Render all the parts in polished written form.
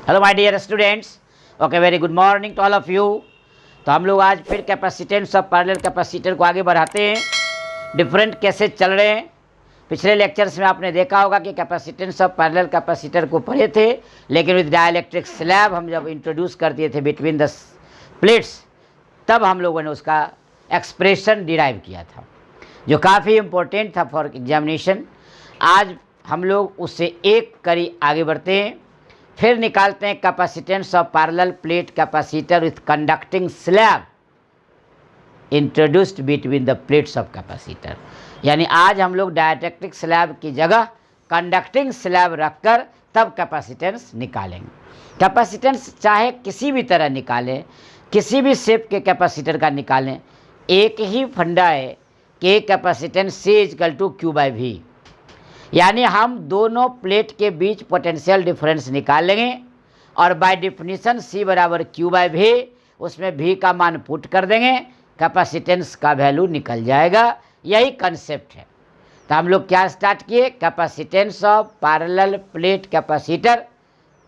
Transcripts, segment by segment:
Hello my dear students, okay very good morning to all of you. तो हम लोग आज फिर कैपेसिटेंस ऑफ पैरेलल कैपेसिटर को आगे बढ़ाते हैं। डिफरेंट केसेस चल रहे हैं। पिछले लेक्चर्स में आपने देखा होगा कि कैपेसिटेंस ऑफ पैरेलल कैपेसिटर को पढ़े थे, लेकिन विद डाइलेक्ट्रिक स्लैब हम जब इंट्रोड्यूस कर दिए थे बिटवीन द प्लेट्स, तब हम लोगों ने उसका एक्सप्रेशन डिराइव किया था, जो काफ़ी इम्पोर्टेंट था फॉर एग्जामिनेशन। आज हम लोग उससे एक कड़ी आगे बढ़ते हैं, फिर निकालते हैं capacitance of parallel plate capacitor with conducting slab introduced between the plates of capacitor. यानी आज हम लोग डाइलेक्ट्रिक स्लैब की जगह कंडक्टिंग स्लैब रखकर तब कैपेसिटेंस निकालेंगे। कैपेसिटेंस चाहे किसी भी तरह निकालें, किसी भी शेप के कैपेसिटर का निकालें, एक ही फंडा है कि कैपेसिटेंस C = Q/V। यानी हम दोनों प्लेट के बीच पोटेंशियल डिफरेंस निकाल लेंगे और बाय डिफिनीशन C = Q/V, उसमें V का मान पुट कर देंगे, कैपेसिटेंस का वैल्यू निकल जाएगा। यही कंसेप्ट है। तो हम लोग क्या स्टार्ट किए, capacitance of parallel plate capacitor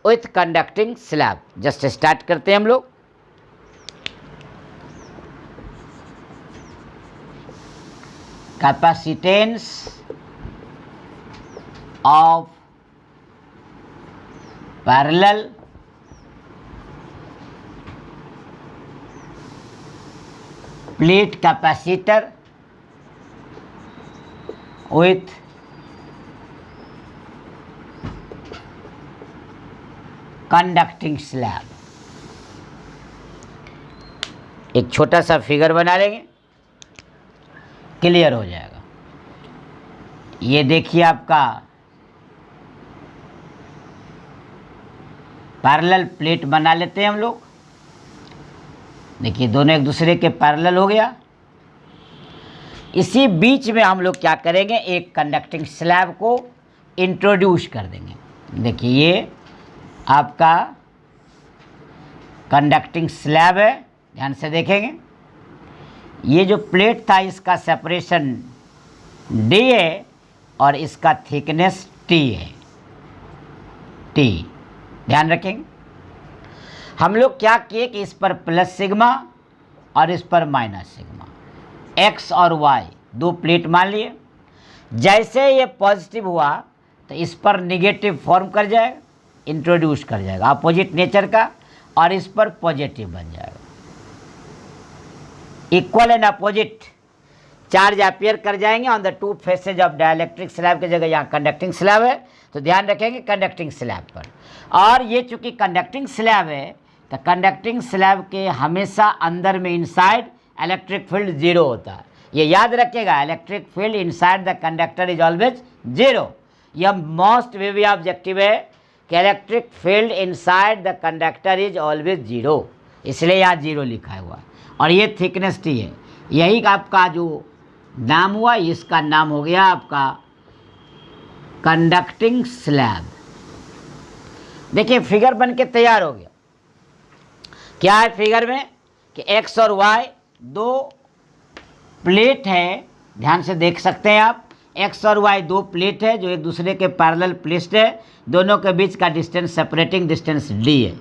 with conducting slab. Just start करते हैं हम लोग। Capacitance of parallel plate capacitor with conducting slab। एक छोटा सा फिगर बना लेंगे, क्लियर हो जाएगा। ये देखिए आपका पैरेलल प्लेट बना लेते हैं हम लोग। देखिए दोनों एक दूसरे के पैरेलल हो गया। इसी बीच में हम लोग क्या करेंगे, एक कंडक्टिंग स्लैब को इंट्रोड्यूस कर देंगे। देखिए ये आपका कंडक्टिंग स्लैब है, ध्यान से देखेंगे। ये जो प्लेट था इसका सेपरेशन D है और इसका थिकनेस T है, T। ध्यान रखेंगे। हम लोग क्या किए कि इस पर प्लस सिग्मा और इस पर माइनस सिग्मा, X और Y दो प्लेट मान लिए। जैसे ये पॉजिटिव हुआ तो इस पर निगेटिव फॉर्म कर जाएगा, इंट्रोड्यूस कर जाएगा अपोजिट नेचर का, और इस पर पॉजिटिव बन जाएगा। Equal and opposite charge appear कर जाएंगे on the two faces of dielectric slab की जगह यहाँ कंडक्टिंग स्लैब है, तो ध्यान रखेंगे कंडक्टिंग स्लैब पर। और ये चूंकि कंडक्टिंग स्लैब है तो कंडक्टिंग स्लैब के हमेशा अंदर में इनसाइड इलेक्ट्रिक फील्ड 0 होता है। ये याद रखिएगा, electric field inside the conductor is always 0। यह मोस्ट वेवी ऑब्जेक्टिव है कि electric field inside the conductor is always 0, इसलिए यहाँ 0 लिखा हुआ। और ये थिकनेस T है। यही आपका जो नाम हुआ, इसका नाम हो गया आपका कंडक्टिंग स्लैब। देखिए फिगर बन के तैयार हो गया। क्या है फिगर में कि X और Y दो प्लेट है, ध्यान से देख सकते हैं आप। X और Y दो प्लेट है जो एक दूसरे के पैरेलल प्लेस्ड है। दोनों के बीच का डिस्टेंस, सेपरेटिंग डिस्टेंस D है।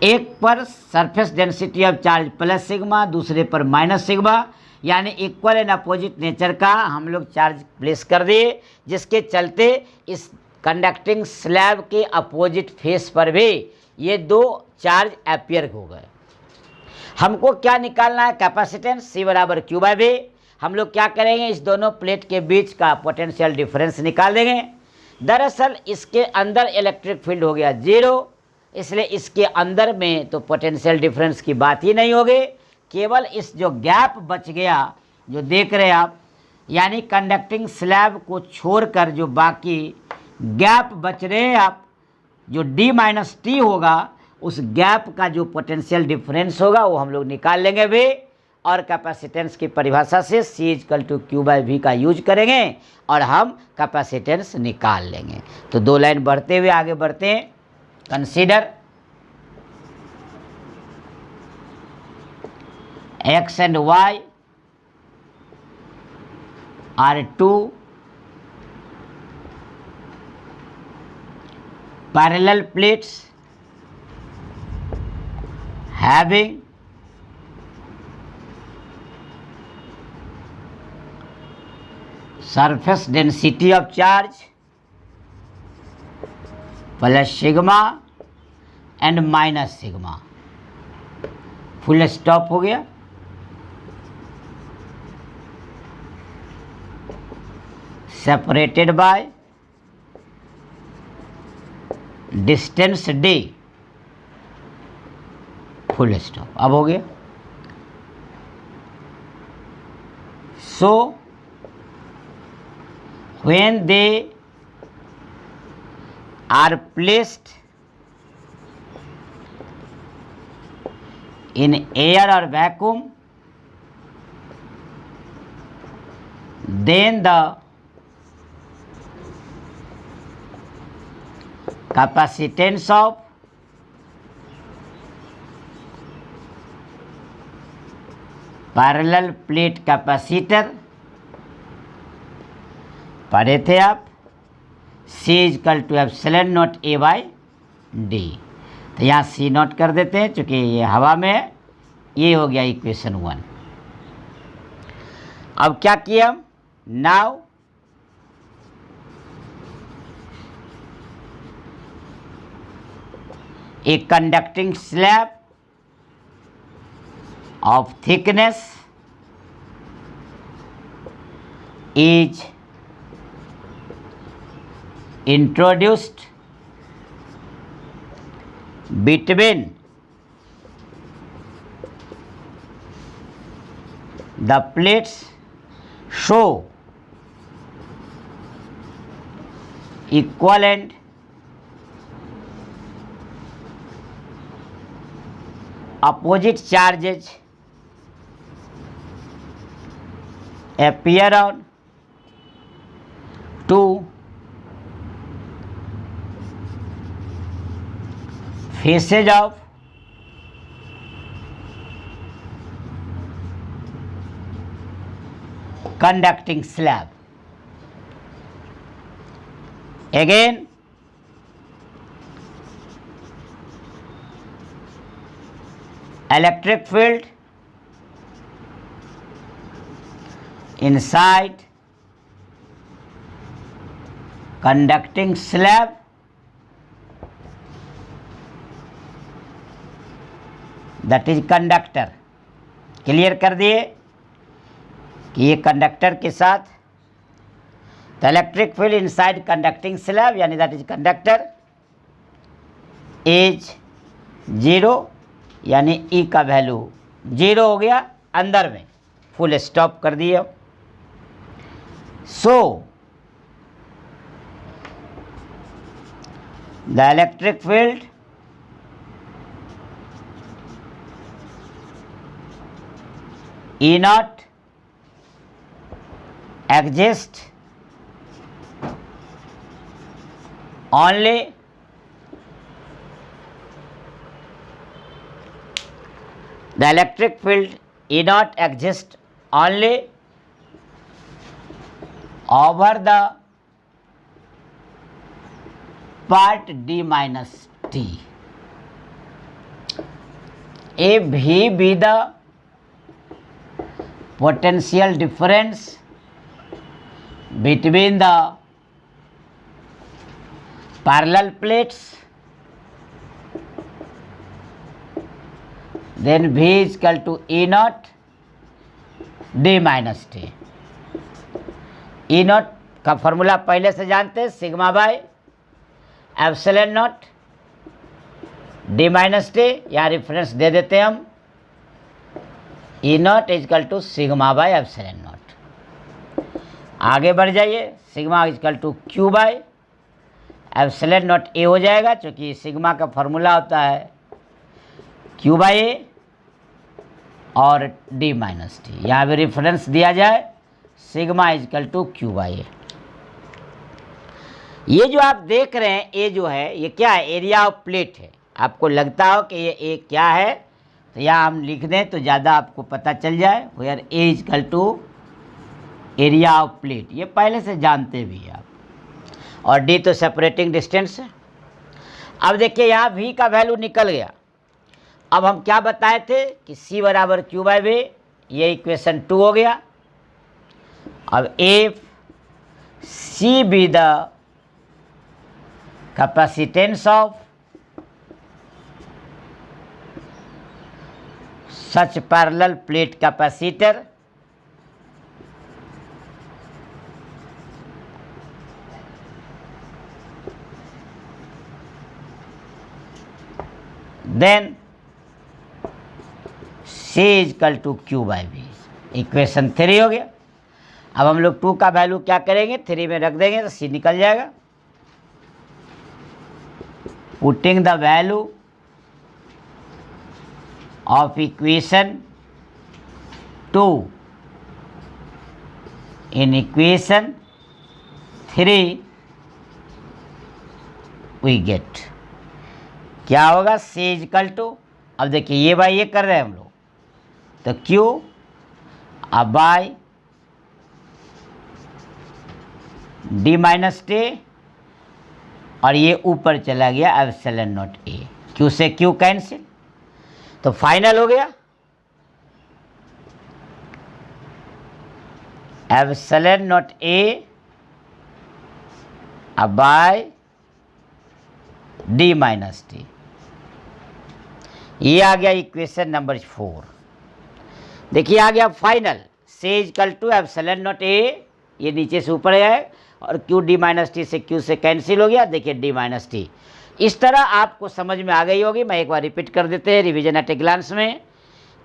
एक पर surface density of charge plus sigma, दूसरे पर माइनस सिग्मा, यानी इक्वल एंड अपोजिट नेचर का हम लोग चार्ज प्लेस कर दिए, जिसके चलते इस कंडक्टिंग स्लैब के अपोजिट फेस पर भी ये दो चार्ज अपियर हो गए। हमको क्या निकालना है, कैपेसिटेंस C = Q/V। हम लोग क्या करेंगे, इस दोनों प्लेट के बीच का पोटेंशियल डिफरेंस निकाल देंगे। दरअसल इसके अंदर इलेक्ट्रिक फील्ड हो गया 0, इसलिए इसके अंदर में तो पोटेंशियल डिफरेंस की बात ही नहीं होगी। केवल इस जो गैप बच गया जो देख रहे हैं आप, यानी कंडक्टिंग स्लैब को छोड़कर जो बाकी गैप बच रहे हैं आप, जो D - T होगा, उस गैप का जो पोटेंशियल डिफरेंस होगा वो हम लोग निकाल लेंगे भी, और कैपेसिटेंस की परिभाषा से C = Q/V का यूज करेंगे और हम कैपेसिटेंस निकाल लेंगे। तो दो लाइन बढ़ते हुए आगे बढ़ते हैं। Consider X and Y are two parallel plates having surface density of charge plus sigma and minus sigma, full stop हो गया। Separated by distance d, full stop. अब हो गया। सो when they are placed in air or vacuum, then the capacitance of parallel plate capacitor, पढ़े थे आप, C is equal to epsilon naught A by D। तो यहाँ C नॉट कर देते हैं, चूँकि ये हवा में है। ये हो गया इक्वेशन 1। अब क्या किया हम? Now a conducting slab of thickness is introduced between the plates so equivalent opposite charges appear on two faces of conducting slab. Again, electric field inside conducting slab that is conductor. Clear कर दिए कि ये conductor के साथ, तो electric field inside conducting slab यानी that is conductor is 0, यानी E का वैल्यू 0 हो गया अंदर में, फुल स्टॉप कर दिए। So the electric field E naught exists only the electric field E naught exists only over the part D minus T. If V be the potential difference between the parallel plates, then V is equal to E naught D minus T। E naught का formula पहले से जानते हैं, sigma by epsilon naught D minus T, यहाँ reference दे देते हैं हम, E naught is equal to sigma by epsilon naught. आगे बढ़ जाइए, sigma is equal to Q by epsilon naught A हो जाएगा, क्योंकि सिग्मा का फॉर्मूला होता है Q बाय A और D माइनस टी। यहाँ भी रेफरेंस दिया जाए, sigma is equal to Q by A। ये जो आप देख रहे हैं, ये जो है, ये क्या है? एरिया ऑफ प्लेट है। आपको लगता हो कि ये क्या है, तो यहाँ हम लिख दें तो ज़्यादा आपको पता चल जाए। Where A is equal to area of plate, ये पहले से जानते भी हैं आप, और D तो सेपरेटिंग डिस्टेंस है। अब देखिए यहाँ V का वैल्यू निकल गया, अब हम क्या बताए थे कि C बराबर Q बाय V, ये इक्वेशन 2 हो गया। अब if C be the capacitance of such parallel plate capacitor, then C is equal to Q by V। Equation 3 हो गया। अब हम लोग 2 का वैल्यू क्या करेंगे, 3 में रख देंगे तो C निकल जाएगा। Putting the value of equation 2 in equation 3 we get क्या होगा, C इज इक्वल टू, अब देखिए ये बाई ये कर रहे हैं हम लोग, तो Q अब बाई D माइनस T, और ये ऊपर चला गया एप्सिलॉन नॉट A, Q से Q कैंसिल, तो फाइनल हो गया एप्सिलॉन नॉट A अब बाई D माइनस T। ये आ गया इक्वेशन नंबर 4। देखिए आ गया final, C equal to epsilon naught A, ये नीचे से ऊपर है, और Q D माइनस टी से Q से कैंसिल हो गया, देखिए D माइनस टी। इस तरह आपको समझ में आ गई होगी। मैं एक बार रिपीट कर देते हैं रिवीजन एट ए ग्लांस में,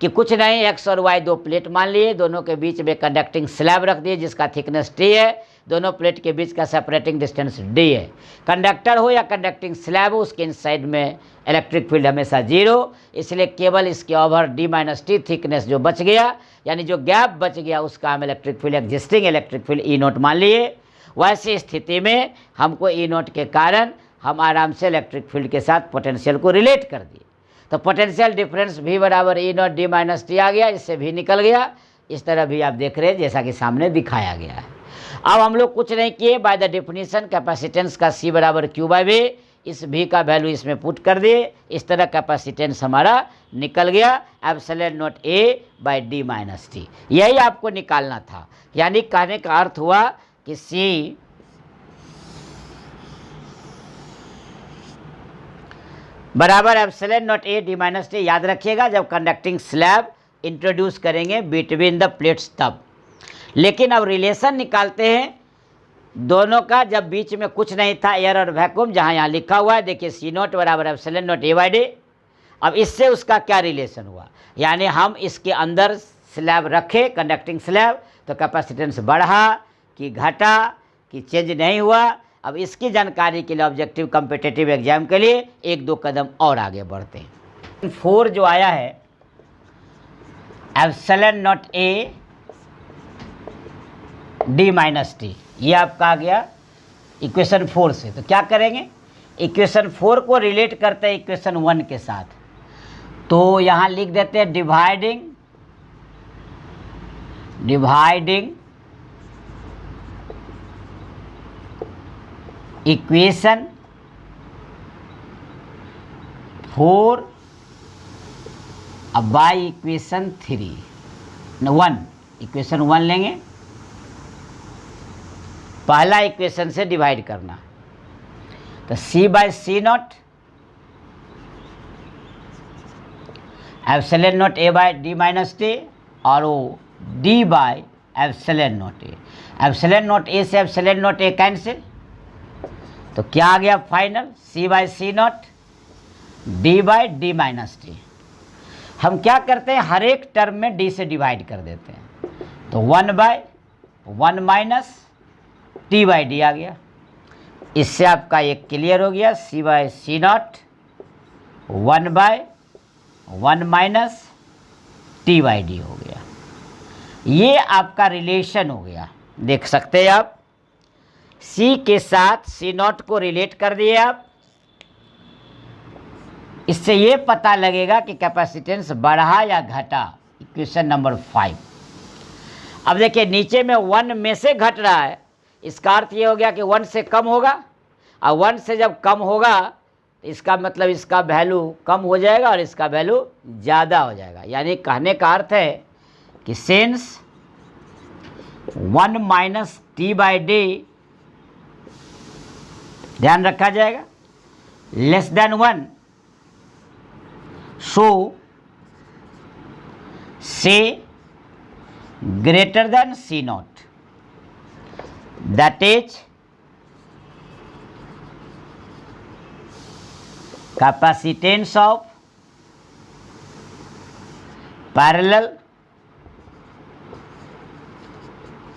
कि कुछ नहीं, X और Y दो प्लेट मान लिए, दोनों के बीच में कंडक्टिंग स्लैब रख दिए जिसका थिकनेस T है, दोनों प्लेट के बीच का सेपरेटिंग डिस्टेंस D है। कंडक्टर हो या कंडक्टिंग स्लैब हो, उसके इनसाइड में इलेक्ट्रिक फील्ड हमेशा 0, इसलिए केवल इसके over D minus T thickness जो बच गया, यानी जो गैप बच गया, उसका हम electric field, existing electric field E note मान लिए। वैसी स्थिति में हमको E नोट के कारण हम आराम से इलेक्ट्रिक फील्ड के साथ पोटेंशियल को रिलेट कर दिए, तो पोटेंशियल डिफरेंस V बराबर E naught D minus T आ गया, इससे भी निकल गया। इस तरह भी आप देख रहे हैं जैसा कि सामने दिखाया गया है। अब हम लोग कुछ नहीं किए, बाय द डेफिनेशन कैपेसिटेंस का C बराबर Q बाय V, इस V का वैल्यू इसमें पुट कर दिए, इस तरह कैपेसिटेंस हमारा निकल गया epsilon naught A by D minus T. यही आपको निकालना था, यानी कहने का अर्थ हुआ कि C बराबर epsilon naught A D minus T. याद रखिएगा जब कंडक्टिंग स्लैब इंट्रोड्यूस करेंगे बिटवीन द प्लेट्स तब। लेकिन अब रिलेशन निकालते हैं दोनों का, जब बीच में कुछ नहीं था, एयर और वैक्यूम, जहाँ यहाँ लिखा हुआ है देखिए C नॉट बराबर epsilon naught A by D। अब इससे उसका क्या रिलेशन हुआ, यानी हम इसके अंदर स्लैब रखे कंडक्टिंग स्लैब, तो कैपेसिटेंस बढ़ा कि घटा कि चेंज नहीं हुआ। अब इसकी जानकारी के लिए ऑब्जेक्टिव कॉम्पिटिटिव एग्जाम के लिए 1-2 कदम और आगे बढ़ते हैं। 4 जो आया है epsilon naught A D minus T, ये आपका आ गया इक्वेशन 4 से। तो क्या करेंगे, इक्वेशन 4 को रिलेट करते हैं इक्वेशन 1 के साथ, तो यहाँ लिख देते हैं डिवाइडिंग इक्वेशन 4 अब बाई इक्वेशन 1। इक्वेशन 1 लेंगे, पहला इक्वेशन से डिवाइड करना, तो C by C naught epsilon naught A by D minus T, और वो D by epsilon naught A। Epsilon naught A से एप्सिलॉन नॉट A कैंसिल, तो क्या आ गया final, C by C naught D by D minus T. हम क्या करते हैं, हर एक टर्म में D से डिवाइड कर देते हैं, तो 1 by 1 minus T by D आ गया। इससे आपका एक क्लियर हो गया, C by C naught 1 by 1 minus T by D हो गया। ये आपका रिलेशन हो गया, देख सकते हैं आप, C के साथ C नॉट को रिलेट कर दिए आप। इससे ये पता लगेगा कि कैपेसिटेंस बढ़ा या घटा, इक्वेशन नंबर 5। अब देखिए नीचे में 1 में से घट रहा है, इसका अर्थ ये हो गया कि 1 से कम होगा, और 1 से जब कम होगा तो इसका मतलब इसका वैल्यू कम हो जाएगा और इसका वैल्यू ज़्यादा हो जाएगा। यानी कहने का अर्थ है कि since 1 minus T by D, ध्यान रखा जाएगा, less than 1, so C greater than C naught, that is capacitance of parallel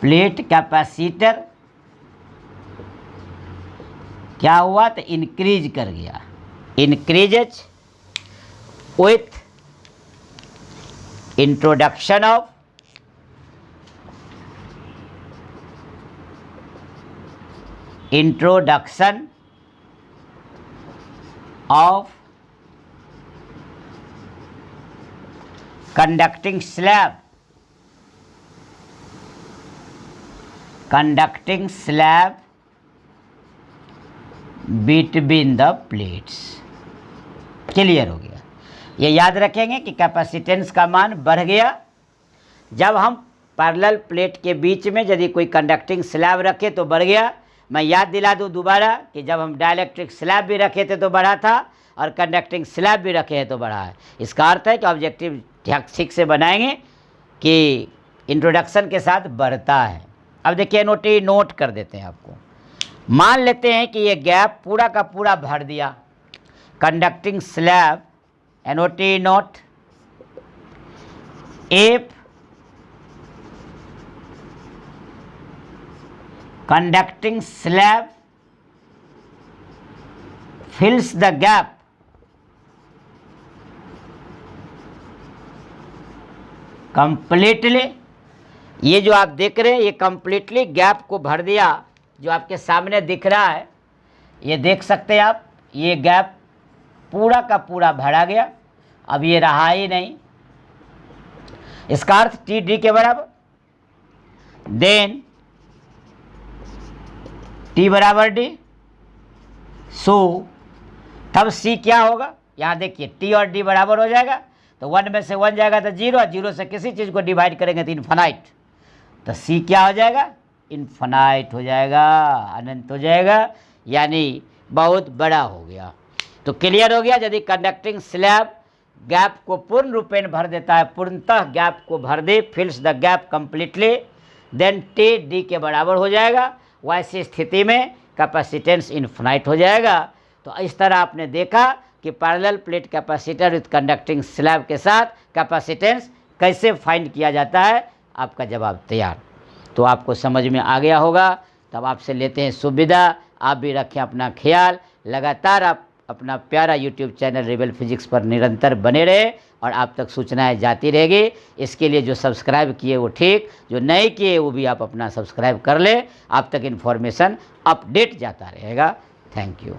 plate capacitor क्या हुआ, तो इंक्रीज कर गया, increases with introduction of conducting slab between the plates। Clear हो गया। ये याद रखेंगे कि कैपेसिटेंस का मान बढ़ गया जब हम पैरेलल प्लेट के बीच में यदि कोई कंडक्टिंग स्लैब रखे तो बढ़ गया। मैं याद दिला दूं दोबारा कि जब हम डाइलेक्ट्रिक स्लैब भी रखे थे तो बढ़ा था और कंडक्टिंग स्लैब भी रखे हैं तो बढ़ा है। इसका अर्थ है कि ऑब्जेक्टिव ठीक से बनाएंगे कि इंट्रोडक्शन के साथ बढ़ता है। अब देखिए नोटी नोट कर देते हैं आपको। मान लेते हैं कि ये गैप पूरा का पूरा भर दिया conducting slab, NOT note, if conducting slab fills the gap completely, ये जो आप देख रहे हैं ये completely गैप को भर दिया, जो आपके सामने दिख रहा है ये देख सकते हैं आप, ये गैप पूरा का पूरा भरा गया, अब ये रहा ही नहीं। इसका अर्थ टी डी के बराबर, देन टी बराबर डी, सो तब सी क्या होगा, यहाँ देखिए टी और डी बराबर हो जाएगा तो 1 में से 1 जाएगा तो 0, 0 से किसी चीज़ को डिवाइड करेंगे तो इन्फिनाइट, तो सी क्या हो जाएगा, इन्फिनाइट हो जाएगा, अनंत हो जाएगा, यानी बहुत बड़ा हो गया। तो क्लियर हो गया, यदि कंडक्टिंग स्लैब गैप को पूर्ण रूपेण भर देता है, पूर्णतः गैप को भर दे, fills the gap completely, then T D के बराबर हो जाएगा, वैसी स्थिति में कैपेसिटेंस इन्फिनाइट हो जाएगा। तो इस तरह आपने देखा कि parallel plate capacitor with conducting slab के साथ कैपेसिटेंस कैसे फाइंड किया जाता है। आपका जवाब तैयार, तो आपको समझ में आ गया होगा। तब आपसे लेते हैं सुविधा, आप भी रखें अपना ख्याल, लगातार आप अपना प्यारा यूट्यूब चैनल रिबल फिजिक्स पर निरंतर बने रहे और आप तक सूचनाएं जाती रहेगी। इसके लिए जो सब्सक्राइब किए वो ठीक, जो नहीं किए वो भी आप अपना सब्सक्राइब कर ले, आप तक इन्फॉर्मेशन अपडेट जाता रहेगा। Thank you.